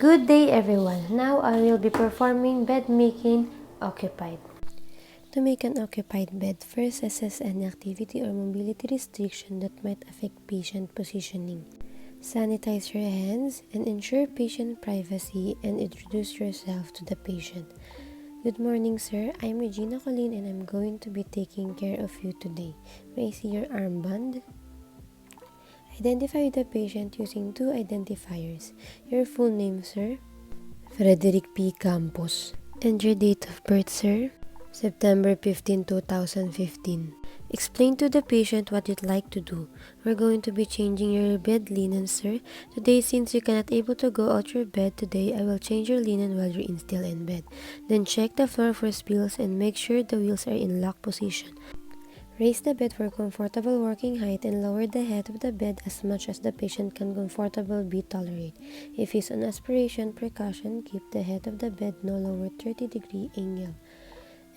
Good day everyone. Now I will be performing bed making occupied. To make an occupied bed, first assess any activity or mobility restriction that might affect patient positioning. Sanitize your hands and ensure patient privacy and introduce yourself to the patient. Good morning, sir. I'm Regina Colleen and I'm going to be taking care of you today. May I see your armband? Identify the patient using two identifiers. Your full name, sir? Frederick P. Campos. And your date of birth, sir? September 15, 2015. Explain to the patient what you'd like to do. We're going to be changing your bed linen, sir. Today, since you cannot able to go out your bed today, I will change your linen while you're still in bed. Then check the floor for spills and make sure the wheels are in lock position. Raise the bed for comfortable working height and lower the head of the bed as much as the patient can comfortably tolerate. If he's on aspiration precaution, keep the head of the bed no lower 30-degree angle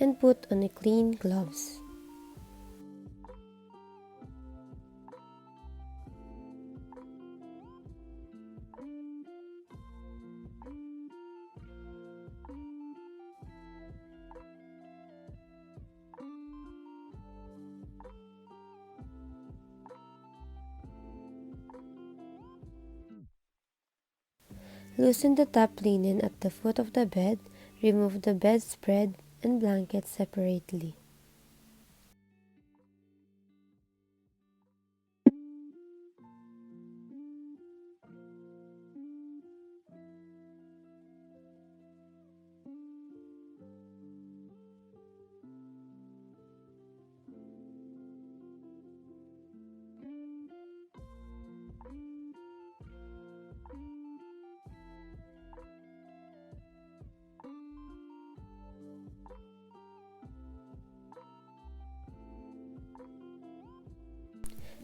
and put on a clean gloves. Loosen the top linen at the foot of the bed. Remove the bedspread and blankets separately.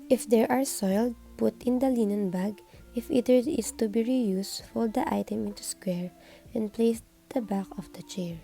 If there are soiled, put in the linen bag. If either is to be reused, fold the item into square and place the back of the chair.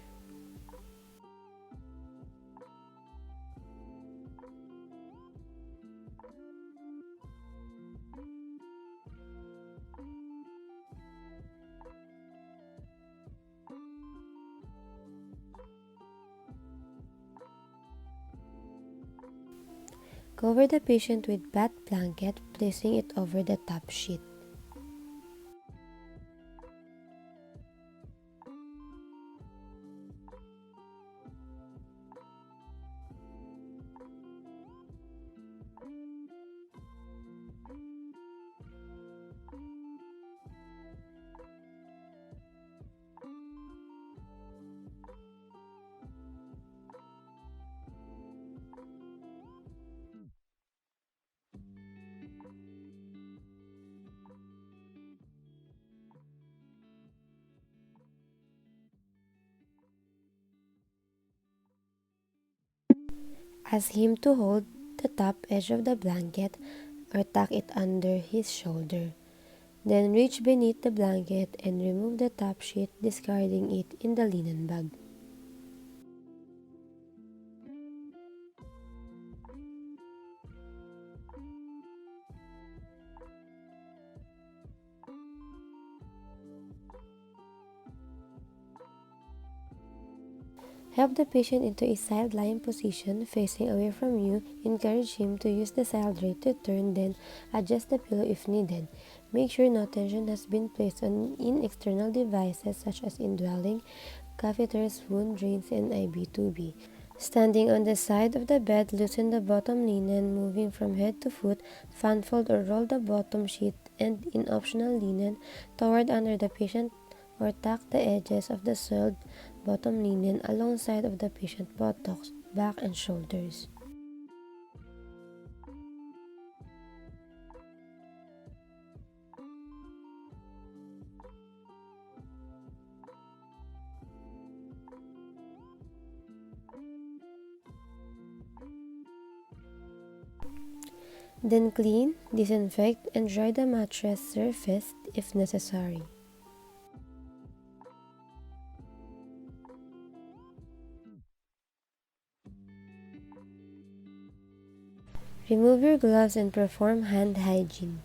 Cover the patient with bath blanket, placing it over the top sheet. Ask him to hold the top edge of the blanket or tuck it under his shoulder. Then reach beneath the blanket and remove the top sheet, discarding it in the linen bag. Help the patient into a side-lying position facing away from you. Encourage him to use the side rail to turn, then adjust the pillow if needed. Make sure no tension has been placed on external devices such as indwelling, catheters, wound drains, and IV-2B. Standing on the side of the bed, loosen the bottom linen, moving from head to foot. Fan fold or roll the bottom sheet and in optional linen toward under the patient or tuck the edges of the soiled bottom linen alongside of the patient buttocks, back, and shoulders. Then clean, disinfect, and dry the mattress surface if necessary. Remove your gloves and perform hand hygiene.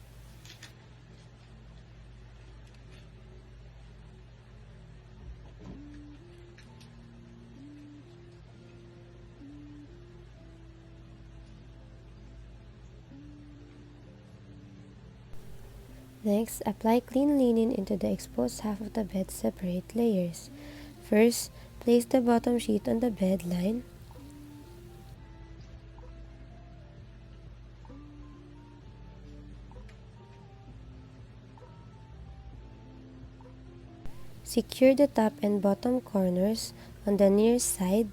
Next, apply clean linen into the exposed half of the bed. Separate layers. First, place the bottom sheet on the bed line. Secure the top and bottom corners on the near side.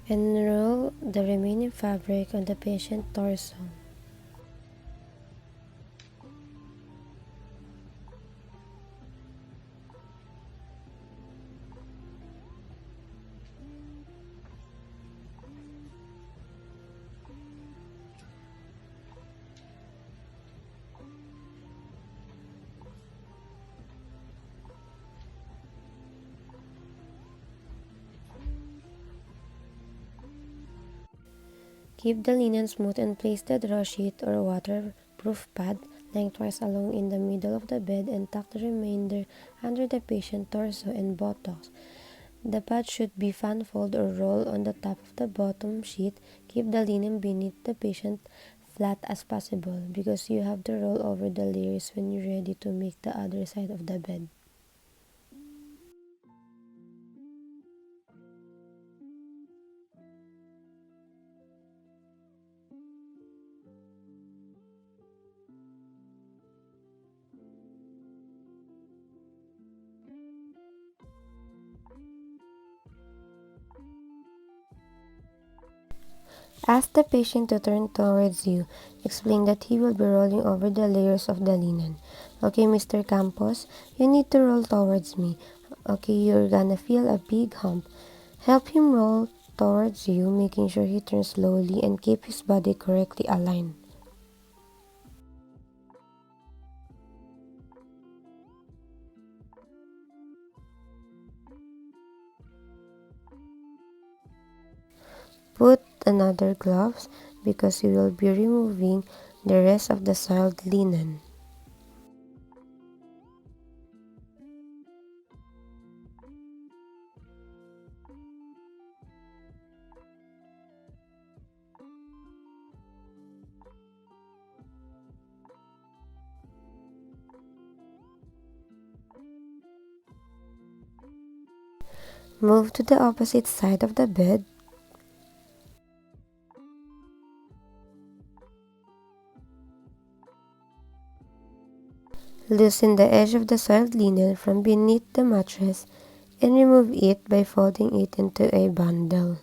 Enroll the remaining fabric on the patient's torso. Keep the linen smooth and place the draw sheet or waterproof pad lengthwise along in the middle of the bed and tuck the remainder under the patient's torso and buttocks. The pad should be fan-fold or roll on the top of the bottom sheet. Keep the linen beneath the patient flat as possible because you have to roll over the layers when you're ready to make the other side of the bed. Ask the patient to turn towards you. Explain that he will be rolling over the layers of the linen. Okay, Mr. Campos, you need to roll towards me. Okay, you're gonna feel a big hump. Help him roll towards you, making sure he turns slowly and keep his body correctly aligned. Put another gloves because you will be removing the rest of the soiled linen. Move to the opposite side of the bed. Loosen the edge of the soiled linen from beneath the mattress and remove it by folding it into a bundle.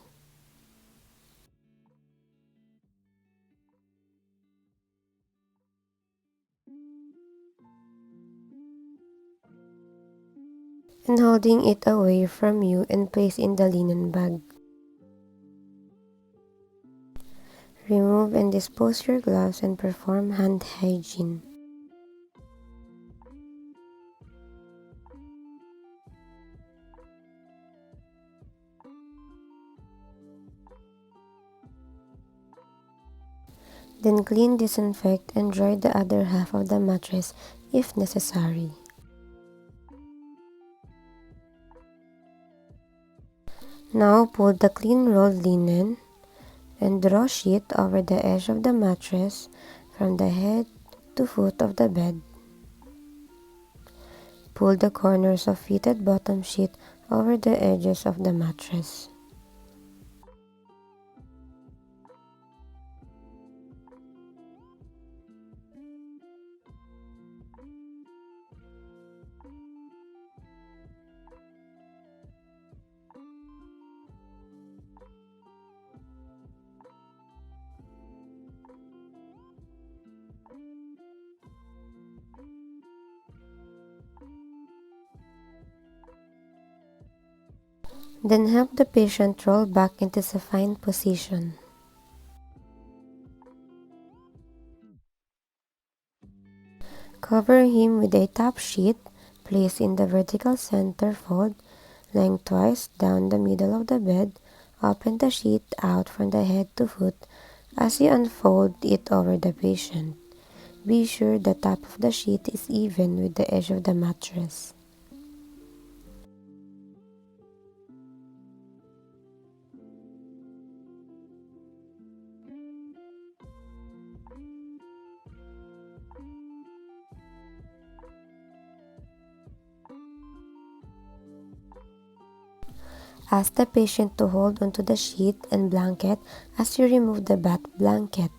And holding it away from you and place in the linen bag. Remove and dispose your gloves and perform hand hygiene. Then clean, disinfect, and dry the other half of the mattress if necessary. Now pull the clean rolled linen and draw sheet over the edge of the mattress from the head to foot of the bed. Pull the corners of fitted bottom sheet over the edges of the mattress. Then help the patient roll back into supine position. Cover him with a top sheet. Place in the vertical center fold lengthwise down the middle of the bed. Open the sheet out from the head to foot as you unfold it over the patient. Be sure the top of the sheet is even with the edge of the mattress. Ask the patient to hold onto the sheet and blanket as you remove the bath blanket.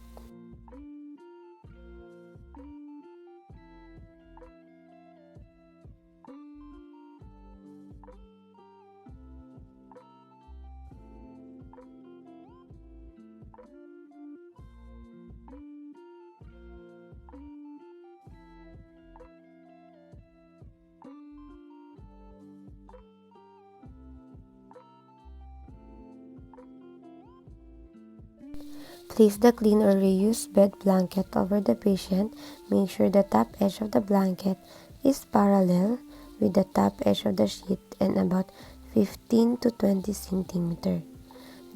Place the clean or reused bed blanket over the patient. Make sure the top edge of the blanket is parallel with the top edge of the sheet and about 15 to 20 centimeter.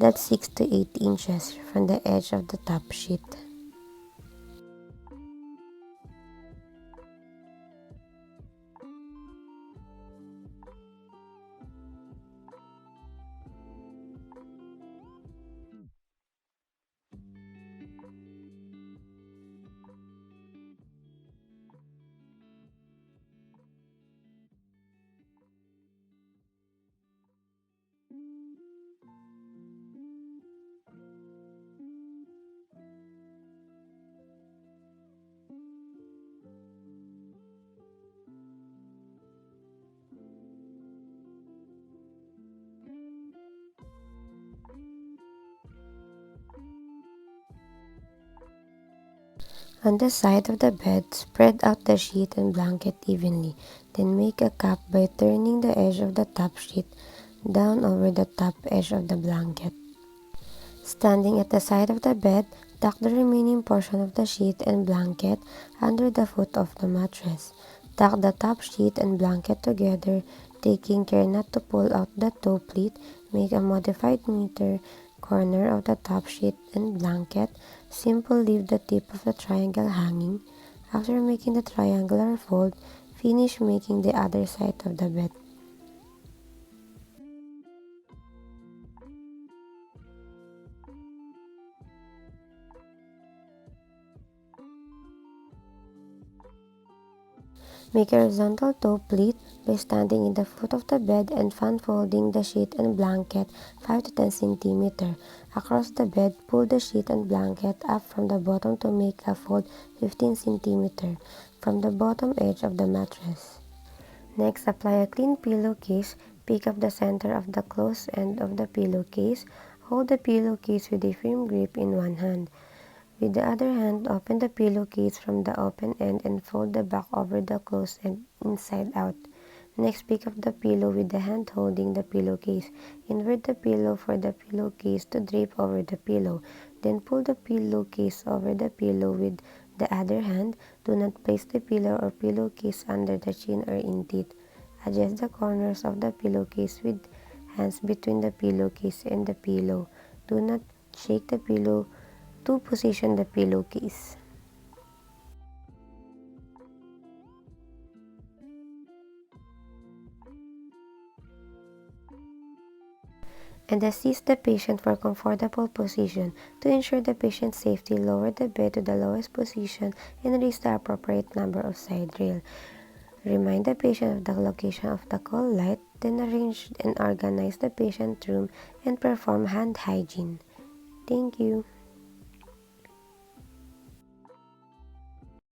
That's 6 to 8 inches from the edge of the top sheet. On the side of the bed, spread out the sheet and blanket evenly. Then make a cup by turning the edge of the top sheet down over the top edge of the blanket. Standing at the side of the bed, tuck the remaining portion of the sheet and blanket under the foot of the mattress. Tuck the top sheet and blanket together, taking care not to pull out the toe pleat. Make a modified meter corner of the top sheet and blanket. Simply leave the tip of the triangle hanging. After making the triangular fold, finish making the other side of the bed. Make a horizontal toe pleat by standing in the foot of the bed and fan folding the sheet and blanket 5 to 10 cm. Across the bed, pull the sheet and blanket up from the bottom to make a fold 15 cm from the bottom edge of the mattress. Next, apply a clean pillowcase. Pick up the center of the closed end of the pillowcase. Hold the pillowcase with a firm grip in one hand. With the other hand, open the pillowcase from the open end and fold the back over the closed end inside out. Next, pick up the pillow with the hand holding the pillowcase. Invert the pillow for the pillowcase to drape over the pillow. Then pull the pillowcase over the pillow with the other hand. Do not place the pillow or pillowcase under the chin or in teeth. Adjust the corners of the pillowcase with hands between the pillowcase and the pillow. Do not shake the pillow to position the pillowcase. And assist the patient for comfortable position. To ensure the patient's safety, lower the bed to the lowest position and raise the appropriate number of side rail. Remind the patient of the location of the call light, then arrange and organize the patient's room and perform hand hygiene. Thank you.